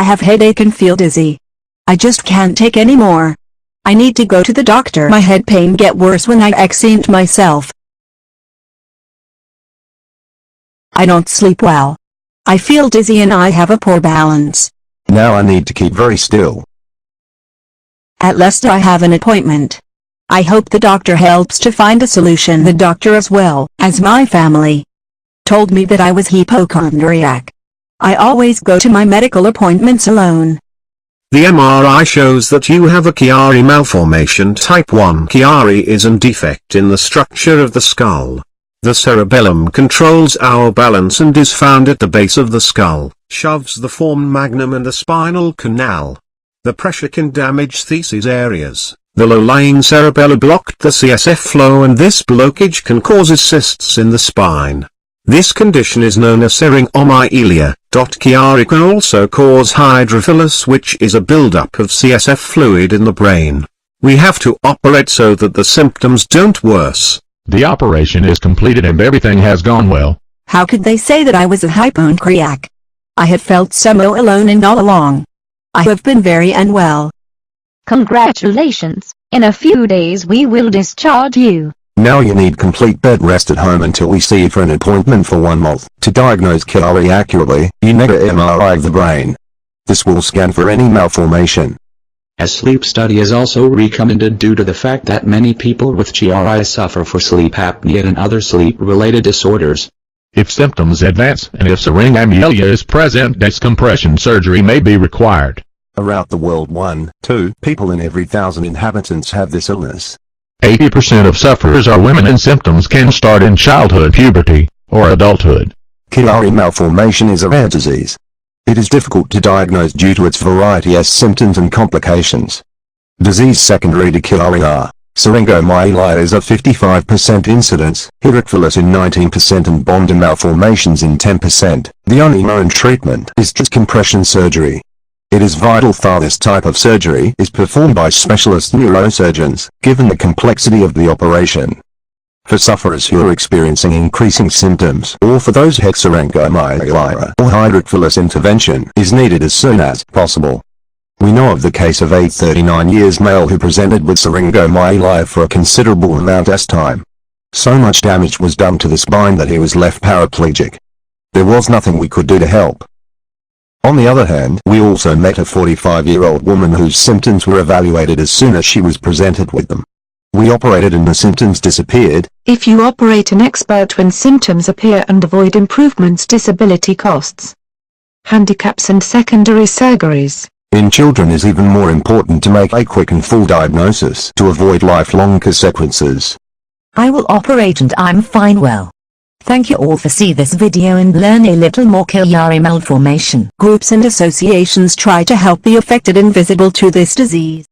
I have headache and feel dizzy. I just can't take any more. I need to go to the doctor. My head pain get worse when I exert myself. I don't sleep well. I feel dizzy and I have a poor balance. Now I need to keep very still. At last I have an appointment. I hope the doctor helps to find a solution. The doctor as well as my family told me that I was hypochondriac. I always go to my medical appointments alone. The MRI shows that you have a Chiari malformation type 1. Chiari is a defect in the structure of the skull. The cerebellum controls our balance and is found at the base of the skull, shoves the foramen magnum and the spinal canal. The pressure can damage these areas. The low-lying cerebella blocked the CSF flow and this blockage can cause cysts in the spine. This condition is known as syringomyelia. Chiari can also cause hydrophilus, which is a buildup of CSF fluid in the brain. We have to operate so that the symptoms don't worse. The operation is completed and everything has gone well. How could they say that I was a hypochondriac? I had felt so alone and all along. I have been very unwell. Congratulations, in a few days we will discharge you. Now you need complete bed rest at home until we see you for an appointment for 1 month. To diagnose Chiari accurately, you need an MRI of the brain. This will scan for any malformation. A sleep study is also recommended due to the fact that many people with Chiari suffer for sleep apnea and other sleep-related disorders. If symptoms advance and if syringomyelia is present, decompression surgery may be required. Around the world 1-2 people in every 1,000 inhabitants have this illness. 80% of sufferers are women and symptoms can start in childhood, puberty, or adulthood. Chiari malformation is a rare disease. It is difficult to diagnose due to its variety of symptoms and complications. Disease secondary to Chiari are syringomyelia is a 55% incidence, hydrocephalus in 19% and bond malformations in 10%. The only known treatment is decompression surgery. It is vital that this type of surgery is performed by specialist neurosurgeons, given the complexity of the operation. For sufferers who are experiencing increasing symptoms or for those who have syringomyelia or hydrocephalus, intervention is needed as soon as possible. We know of the case of a 39-year male who presented with syringomyelia for a considerable amount of time. So much damage was done to the spine that he was left paraplegic. There was nothing we could do to help. On the other hand, we also met a 45-year-old woman whose symptoms were evaluated as soon as she was presented with them. We operated and the symptoms disappeared. If you operate an expert when symptoms appear and avoid improvements, disability costs, handicaps and secondary surgeries. In children is even more important to make a quick and full diagnosis to avoid lifelong consequences. I will operate and I'm fine well. Thank you all for see this video and learn a little more Chiari malformation. Groups and associations try to help the affected and visible to this disease.